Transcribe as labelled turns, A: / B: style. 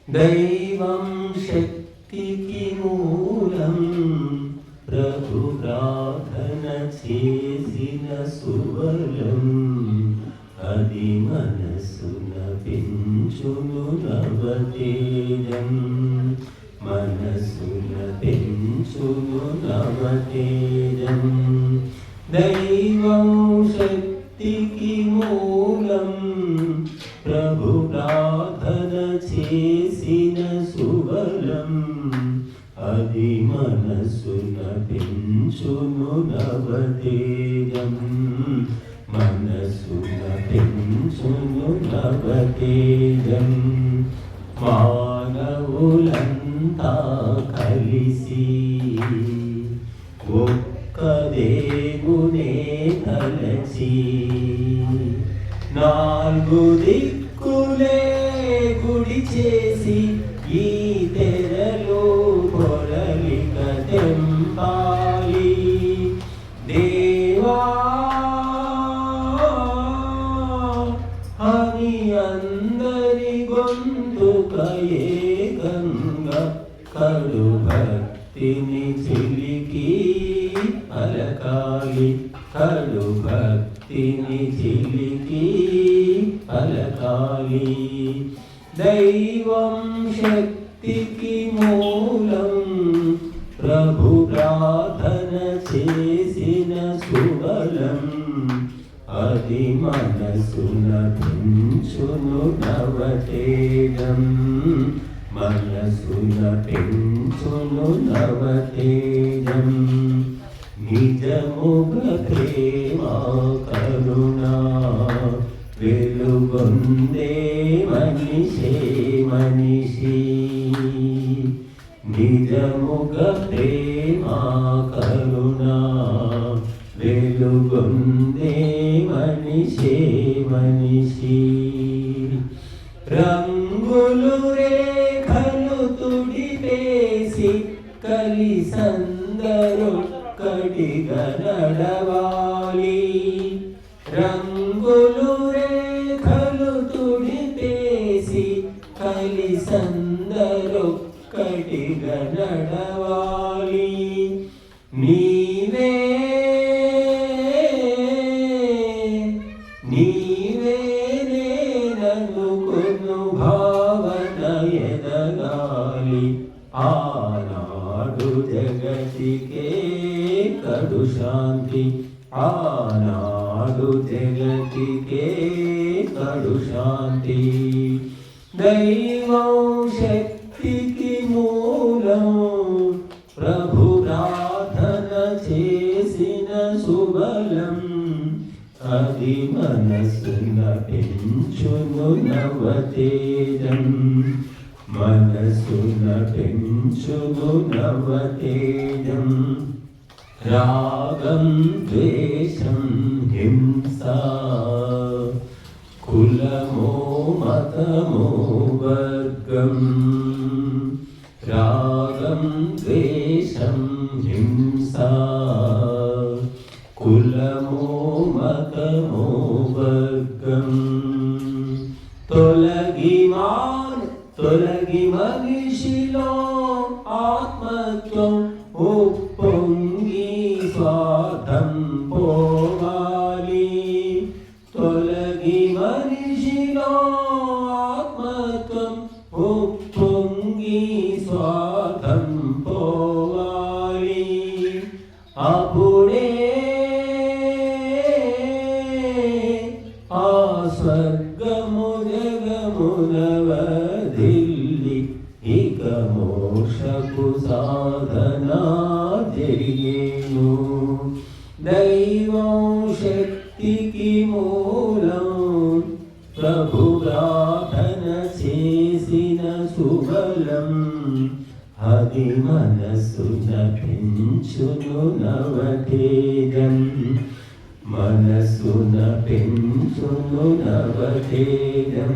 A: దైవం శక్తికి మూలం ప్రభు ప్రార్థన చేసిన సుబలం అది మనసున పెంచును నవతేజం మనసున పెంచును నవతేజం దైవం శక్తికి మూలం ప్రభు ప్రార్థన చేసిన సుబలం అది మనసున పెంచును నవతేజం మనసున పెంచును నవతేజం మానవులంతా కలిసి ఒక్క దేవునే తలచి నాలుగు దిక్కులే గుడి చేసి ఈ తెరలో పొరలిక తెంపాలి దేవా అని అందరి గొంతుక ఏకంగా కడు భక్తిని చిలికి పలకాలి కడు భక్తిని చిలికి పలకాలి దైవం శక్తికి మూలం ప్రభు ప్రార్థన చేసిన సుబలం అది మనసున పెంచును నవతేజం మనసున పెంచును నవతేజం నిజముగ ప్రేమ కరుణా వెలుగొందే మనిషే మనిషి నిజముగ ప్రేమ కరుణా వెలుగొందే మనిషే మనిషి రంగులు రేఖలు తుడిపేసి కలిసందరూ కడిగా నడవాలి రంగులు రేఖలు తుడిపేసి కలిసందరూ కడిగా నడవాలి నీవే నేననుకొను భావన ఎదగాలి ఆనాడు జగతికే కడు శాంతి ఆనాడు జగతికే కడు శాంతి దైవం శక్తికి మూలం ప్రభు ప్రార్థన చేసిన సుబలం అది మనసున పెంచును నవతేజం మనసున పెంచును నవతేజం రాగం ద్వేషం హింస కులమో మతమో వర్గం రాగం ద్వేషం హింస కులమో మతమో వర్గం తొలగి మనిషిలో ఆత్మత్వం ఉప్పొంగి స్వార్థం పోవాలి తొలగి మనిషిలో ఆత్మత్వం ఉప్పొంగి స్వార్థం పోవాలి అప్పుడే ఆ స్వర్గము జగమున వదిల్లి ఇక మోక్షపు సాధన జరిగేను దైవం శక్తికి మూలం ప్రభు ప్రార్థన చేసిన సుబలం అది మనసున పెంచును నవతేజం మనసున పెంచును నవతేజం